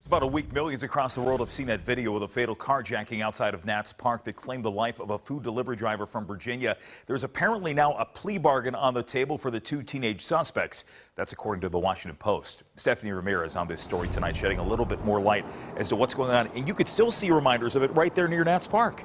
About a week, millions across the world have seen that video of the fatal carjacking outside of Nats Park that claimed the life of a food delivery driver from Virginia. There's apparently now a plea bargain on the table for the two teenage suspects. That's according to the Washington Post. Stephanie Ramirez on this story tonight, shedding a little bit more light as to what's going on. And you could still see reminders of it right there near Nats Park.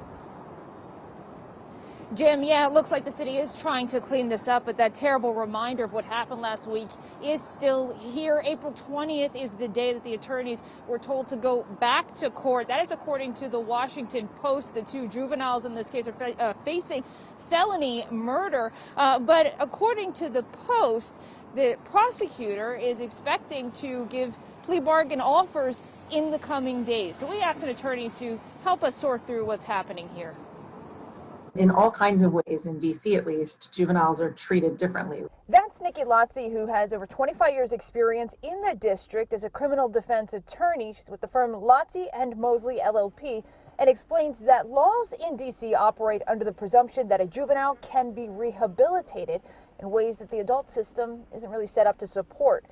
Jim, yeah, it looks like the city is trying to clean this up, but that terrible reminder of what happened last week is still here. April 20th is the day that the attorneys were told to go back to court. That is according to the Washington Post. The two juveniles in this case are facing felony murder. But according to the Post, the prosecutor is expecting to give plea bargain offers in the coming days. So we asked an attorney to help us sort through what's happening here. In all kinds of ways, in D.C. at least, juveniles are treated differently. That's Nikki Lotzi, who has over 25 years experience in the district as a criminal defense attorney. She's with the firm Lotzi and Mosley LLP, and explains that laws in D.C. operate under the presumption that a juvenile can be rehabilitated in ways that the adult system isn't really set up to support.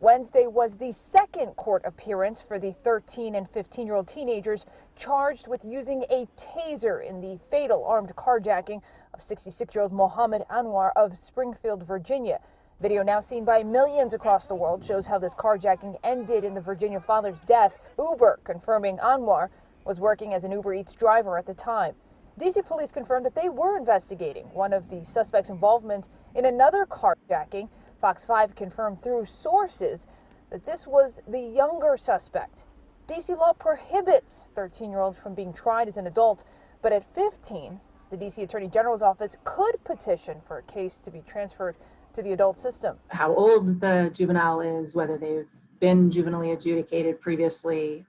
Wednesday was the second court appearance for the 13 and 15-year-old teenagers charged with using a taser in the fatal armed carjacking of 66-year-old Mohammed Anwar of Springfield, Virginia. Video now seen by millions across the world shows how this carjacking ended in the Virginia father's death. Uber confirming Anwar was working as an Uber Eats driver at the time. D.C. police confirmed that they were investigating one of the suspects' involvement in another carjacking. Fox 5 confirmed through sources that this was the younger suspect. D.C. law prohibits 13-year-olds from being tried as an adult, but at 15, the D.C. Attorney General's office could petition for a case to be transferred to the adult system. How old the juvenile is, whether they've been juvenilely adjudicated previously,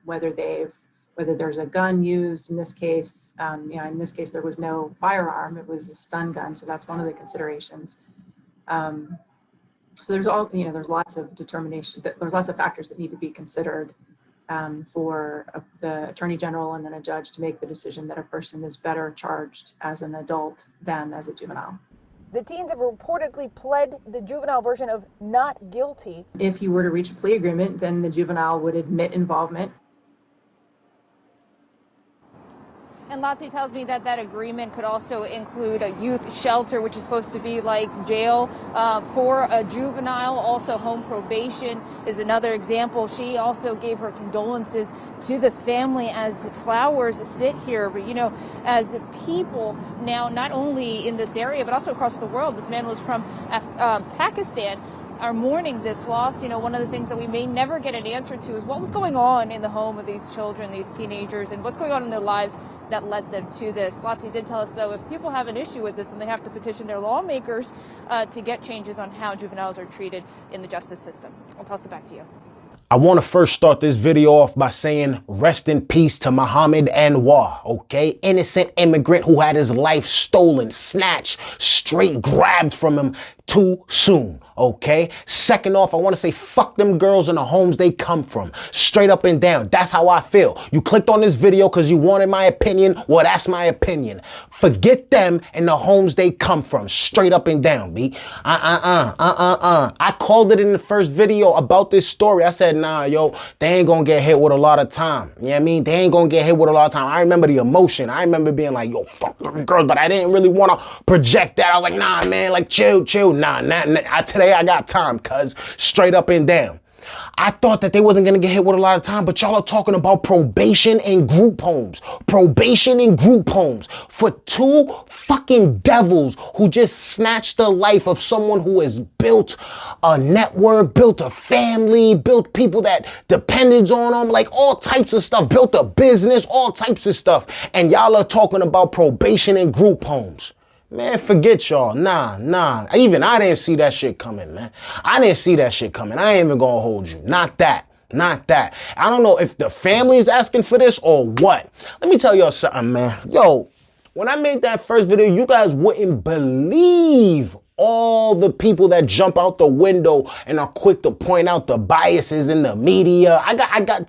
whether there's a gun used in this case. In this case, there was no firearm; it was a stun gun, so that's one of the considerations. So there's lots of determination. There's lots of factors that need to be considered for the attorney general and then a judge to make the decision that a person is better charged as an adult than as a juvenile. The teens have reportedly pled the juvenile version of not guilty. If you were to reach a plea agreement, then the juvenile would admit involvement. And Lotzi tells me that that agreement could also include a youth shelter, which is supposed to be like jail for a juvenile. Also, home probation is another example. She also gave her condolences to the family as flowers sit here. But, you know, as people now, not only in this area, but also across the world, this man was from Pakistan, are mourning this loss. You know, one of the things that we may never get an answer to is what was going on in the home of these children, these teenagers, and what's going on in their lives that led them to this. Lotzi did tell us, though, if people have an issue with this, then they have to petition their lawmakers to get changes on how juveniles are treated in the justice system. I'll toss it back to you. I want to first start this video off by saying rest in peace to Mohammed Anwar, okay? Innocent immigrant who had his life stolen, snatched, straight grabbed from him too soon, okay? Second off, I want to say fuck them girls in the homes they come from. Straight up and down. That's how I feel. You clicked on this video because you wanted my opinion. Well, that's my opinion. Forget them and the homes they come from. Straight up and down, B. I called it in the first video about this story. I said, nah, yo, they ain't gonna get hit with a lot of time. You know what I mean? They ain't gonna get hit with a lot of time. I remember the emotion. I remember being like, yo, fuck them girls, but I didn't really want to project that. I was like, nah, man, like chill. Nah, today I got time, cuz straight up and down. I thought that they wasn't going to get hit with a lot of time, but y'all are talking about probation and group homes. Probation and group homes for two fucking devils who just snatched the life of someone who has built a network, built a family, built people that depended on them, like all types of stuff, built a business, all types of stuff. And y'all are talking about probation and group homes. Man, forget y'all. Nah. Even I didn't see that shit coming, man. I didn't see that shit coming. I ain't even gonna hold you. Not that. I don't know if the family is asking for this or what. Let me tell y'all something, man. Yo, when I made that first video, you guys wouldn't believe all the people that jump out the window and are quick to point out the biases in the media.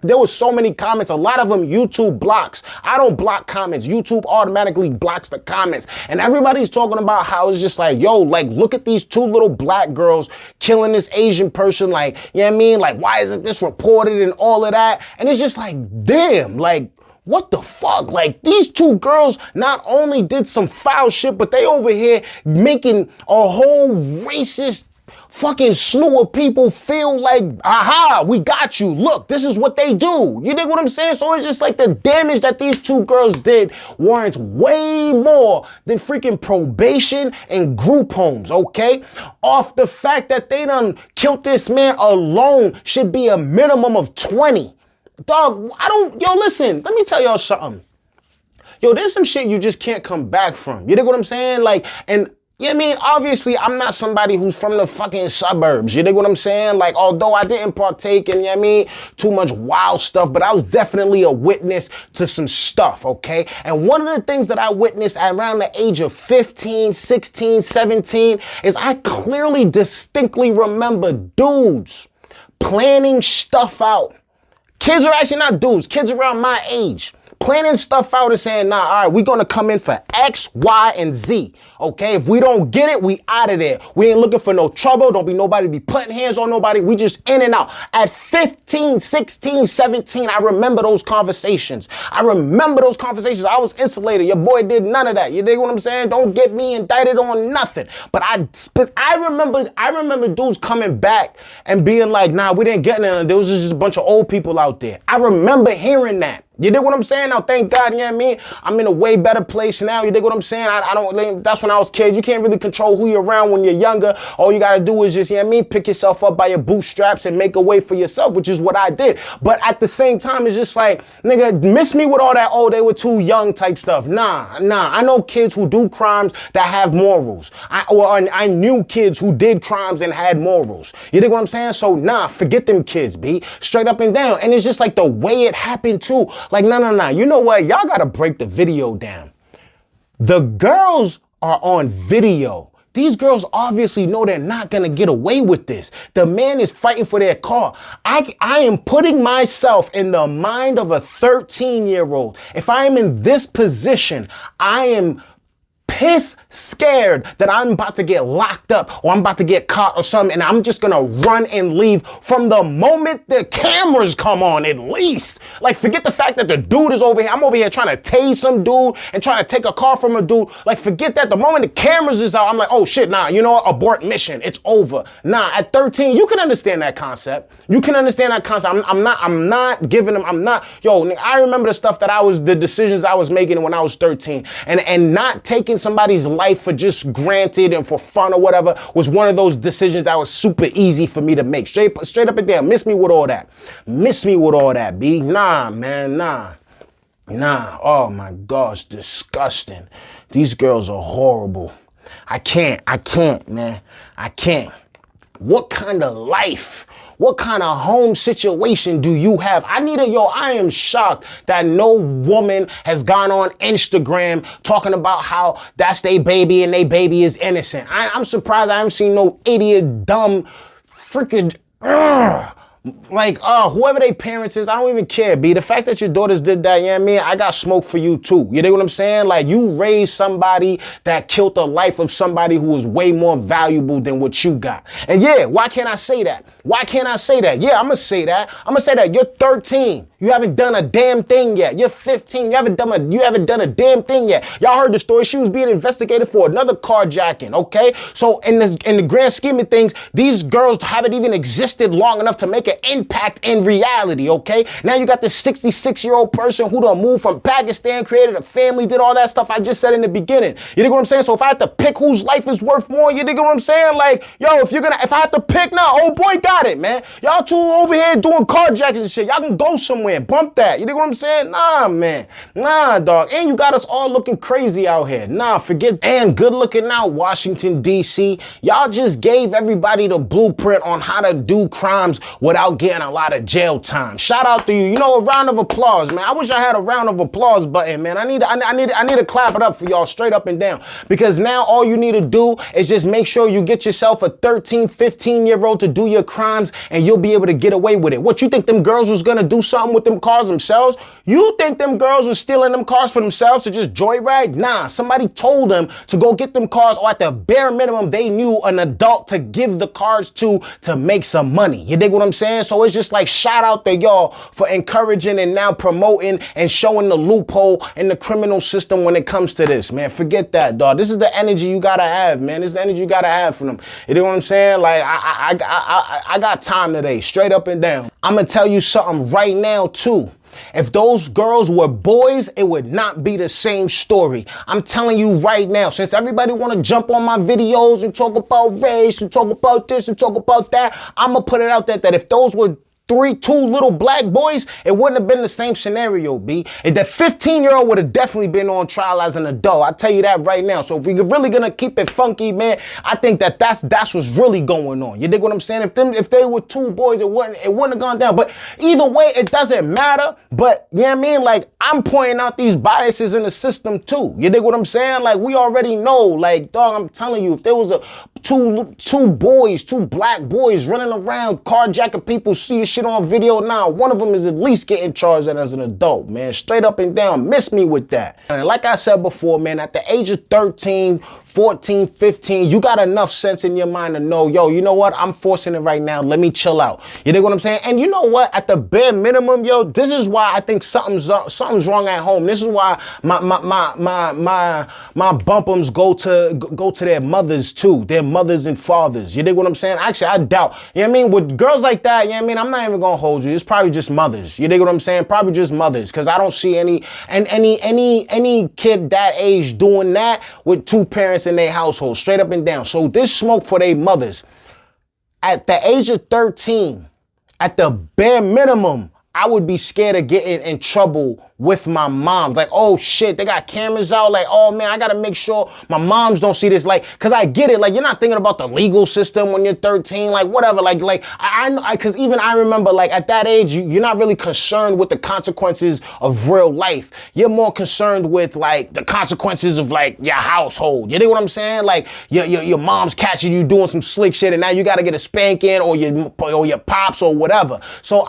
There was so many comments, a lot of them YouTube blocks. I don't block comments. YouTube automatically blocks the comments. And everybody's talking about how it's just like, yo, like, look at these two little black girls killing this Asian person. Like, you know what I mean? Like, why isn't this reported and all of that? And it's just like, damn, like, what the fuck? Like, these two girls not only did some foul shit, but they over here making a whole racist fucking slew of people feel like, aha, we got you. Look, this is what they do. You dig what I'm saying? So it's just like the damage that these two girls did warrants way more than freaking probation and group homes, okay? Off the fact that they done killed this man alone should be a minimum of 20. Dog, yo, listen, let me tell y'all something. Yo, there's some shit you just can't come back from. You dig what I'm saying? Like, and you know what I mean? Obviously, I'm not somebody who's from the fucking suburbs. You dig what I'm saying? Like, although I didn't partake in, you know what I mean, too much wild stuff, but I was definitely a witness to some stuff, okay? And one of the things that I witnessed around the age of 15, 16, 17 is I clearly, distinctly remember dudes planning stuff out. Kids are actually not dudes, kids around my age. Planning stuff out and saying, nah, all right, we're gonna come in for X, Y, and Z. Okay, if we don't get it, we out of there. We ain't looking for no trouble. Don't be nobody be putting hands on nobody. We just in and out. At 15, 16, 17, I remember those conversations. I was insulated. Your boy did none of that. You dig what I'm saying? Don't get me indicted on nothing. But I remember dudes coming back and being like, nah, we didn't get none. There was just a bunch of old people out there. I remember hearing that. You dig what I'm saying? Now, thank God, you know what I mean? I'm in a way better place now. You dig what I'm saying? I don't, that's when I was kids. You can't really control who you're around when you're younger. All you got to do is just, you know what I mean, pick yourself up by your bootstraps and make a way for yourself, which is what I did. But at the same time, it's just like, nigga, miss me with all that, oh, they were too young type stuff. Nah. I know kids who do crimes that have morals. I knew kids who did crimes and had morals. You dig what I'm saying? So, nah, forget them kids, B. Straight up and down. And it's just like the way it happened, too. Like, no. You know what? Y'all got to break the video down. The girls are on video. These girls obviously know they're not going to get away with this. The man is fighting for their car. I am putting myself in the mind of a 13-year-old. If I am in this position, I am piss scared that I'm about to get locked up or I'm about to get caught or something, and I'm just gonna run and leave from the moment the cameras come on, at least. Like, forget the fact that the dude is over here. I'm over here trying to tase some dude and trying to take a car from a dude. Like, forget that. The moment the cameras is out, I'm like, oh shit, nah, you know what? Abort mission. It's over. Nah, at 13, you can understand that concept. I'm not giving them, I remember the stuff the decisions I was making when I was 13, and not taking somebody's life for just granted and for fun or whatever was one of those decisions that was super easy for me to make. Straight up and down. Miss me with all that, B. Nah, man, nah. Oh my gosh, disgusting. These girls are horrible. I can't, man. I can't. What kind of life? What kind of home situation do you have? I am shocked that no woman has gone on Instagram talking about how that's their baby and their baby is innocent. I'm surprised I haven't seen no idiot, dumb, freaking, whoever their parents is, I don't even care, B. The fact that your daughters did that, you know what I mean? I got smoke for you too. You know what I'm saying? Like, you raised somebody that killed the life of somebody who was way more valuable than what you got. And yeah, why can't I say that? Yeah, I'm gonna say that. You're 13. You haven't done a damn thing yet. You're 15. You haven't done a damn thing yet. Y'all heard the story. She was being investigated for another carjacking, okay? So in the grand scheme of things, these girls haven't even existed long enough to make an impact in reality, okay? Now you got this 66-year-old person who done moved from Pakistan, created a family, did all that stuff I just said in the beginning. You dig what I'm saying? So if I have to pick whose life is worth more, you dig what I'm saying? Like, yo, if I have to pick now, old boy got it, man. Y'all two over here doing carjacking and shit. Y'all can go somewhere. in. Bump that. You know what I'm saying? Nah, man. Nah, dog. And you got us all looking crazy out here. Nah, forget. And good looking out, Washington, D.C. Y'all just gave everybody the blueprint on how to do crimes without getting a lot of jail time. Shout out to you. You know, a round of applause, man. I wish I had a round of applause button, man. I need to clap it up for y'all straight up and down, because now all you need to do is just make sure you get yourself a 13, 15-year-old to do your crimes, and you'll be able to get away with it. What, you think them girls was gonna do something with them cars themselves? You think them girls was stealing them cars for themselves to just joyride? Nah, somebody told them to go get them cars, or at the bare minimum, they knew an adult to give the cars to make some money. You dig what I'm saying? So it's just like, shout out to y'all for encouraging and now promoting and showing the loophole in the criminal system when it comes to this, man. Forget that, dog. This is the energy you gotta have, man. This is the energy you gotta have from them. You know what I'm saying? Like, I got time today, straight up and down. I'm gonna tell you something right now, too. If those girls were boys, it would not be the same story. I'm telling you right now, since everybody want to jump on my videos and talk about race and talk about this and talk about that, I'm going to put it out there that if those were two little black boys, it wouldn't have been the same scenario, B. That 15-year-old would have definitely been on trial as an adult. I tell you that right now. So if we're really gonna keep it funky, man, I think that's what's really going on. You dig what I'm saying? If they were two boys, it wouldn't have gone down. But either way, it doesn't matter. But you know what I mean? Like, I'm pointing out these biases in the system too. You dig what I'm saying? Like, we already know. Like, dog, I'm telling you, if there was two black boys running around carjacking people, see the shit on video now, one of them is at least getting charged as an adult, man. Straight up and down. Miss me with that. And like I said before, man, at the age of 13, 14, 15, you got enough sense in your mind to know, yo, you know what? I'm forcing it right now. Let me chill out. You know what I'm saying? And you know what? At the bare minimum, yo, this is why I think something's wrong at home. This is why my bumpums go to their mothers too. Their mothers and fathers. You dig what I'm saying? Actually, I doubt. You know what I mean? With girls like that, you know what I mean? I'm not even gonna hold you. It's probably just mothers. You dig what I'm saying? Probably just mothers. Because I don't see any kid that age doing that with two parents in their household. Straight up and down. So this smoke for their mothers. At the age of 13, at the bare minimum, I would be scared of getting in trouble with my mom. Like, oh shit, they got cameras out. Like, oh man, I gotta make sure my moms don't see this. Like, cause I get it. Like, you're not thinking about the legal system when you're 13. Like, whatever. Like, cause even I remember, like, at that age, you're not really concerned with the consequences of real life. You're more concerned with like the consequences of like your household. You know what I'm saying? Like, your mom's catching you doing some slick shit, and now you gotta get a spanking, or your pops or whatever. So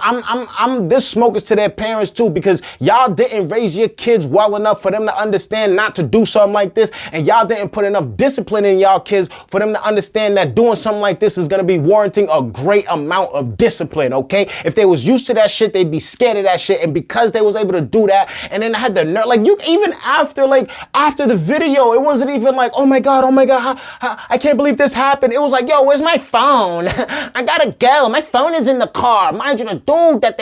this smoke is to their parents too, because y'all didn't raise your kids well enough for them to understand not to do something like this, and y'all didn't put enough discipline in y'all kids for them to understand that doing something like this is gonna be warranting a great amount of discipline, okay? If they was used to that shit, they'd be scared of that shit, and because they was able to do that, and then had the nerve, like, you even after the video, it wasn't even like, oh my god, I can't believe this happened. It was like, yo, where's my phone? I gotta go. My phone is in the car. Mind you, the dude that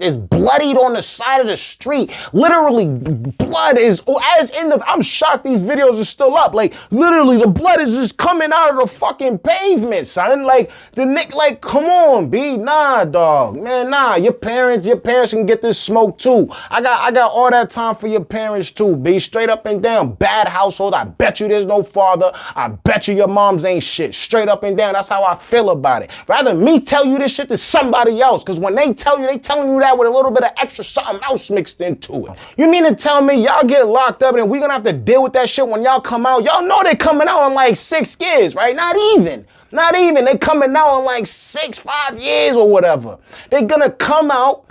is bloodied on the side of the street. Literally, blood is as in the. I'm shocked these videos are still up. Like, literally, the blood is just coming out of the fucking pavement, son. Like, the Nick, like, come on, B. Nah, dog, man, nah. Your parents can get this smoke too. I got all that time for your parents too, B. Straight up and down. Bad household. I bet you there's no father. I bet you your moms ain't shit. Straight up and down. That's how I feel about it. Rather me tell you this shit to somebody else, because when they tell you, they telling you that with a little bit of extra something else mixed into it. You mean to tell me y'all get locked up and we gonna have to deal with that shit when y'all come out? Y'all know they coming out in like 6 years, right? Not even. They coming out in like 5 years or whatever. They gonna come out,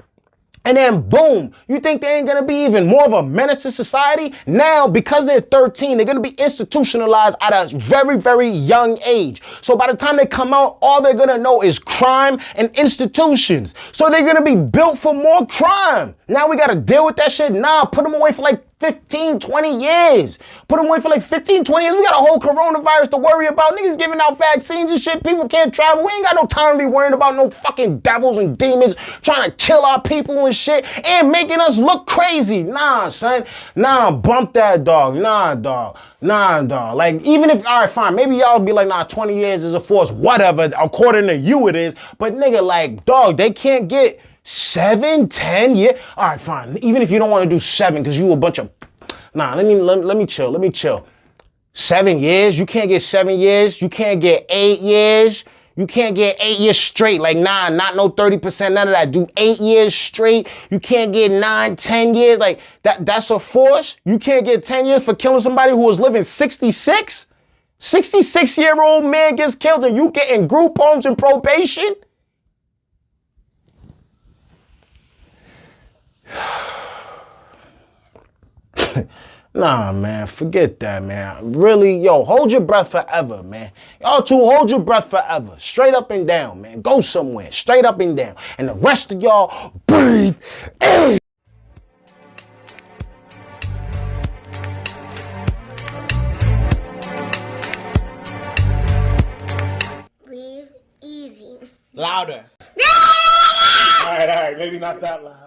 and then boom, you think they ain't gonna be even more of a menace to society? Now, because they're 13, they're gonna be institutionalized at a very, very young age. So by the time they come out, all they're gonna know is crime and institutions. So they're gonna be built for more crime. Now we gotta deal with that shit? Nah, put them away for like 15, 20 years. Put them away for like 15, 20 years. We got a whole coronavirus to worry about. Niggas giving out vaccines and shit. People can't travel. We ain't got no time to be worrying about no fucking devils and demons trying to kill our people and shit and making us look crazy. Nah, son. Nah, bump that, dog. Nah, dog. Like, even if, all right, fine. Maybe y'all be like, nah, 20 years is a force. Whatever. According to you, it is. But nigga, like, dog, they can't get 7, 10 years? All right, fine. Even if you don't want to do 7 because you a bunch of... Nah, let me chill. 7 years? You can't get 7 years. You can't get 8 years. You can't get 8 years straight. Like, nah, not no 30%, none of that. Do 8 years straight. You can't get 9, 10 years. Like, that's a force. You can't get 10 years for killing somebody who was living 66? 66-year-old man gets killed and you getting group homes and probation? Nah, man, forget that, man. Really, yo, hold your breath forever, man. Y'all two, hold your breath forever. Straight up and down, man. Go somewhere, straight up and down. And the rest of y'all, breathe. Breathe easy. Louder. All right, maybe not that loud.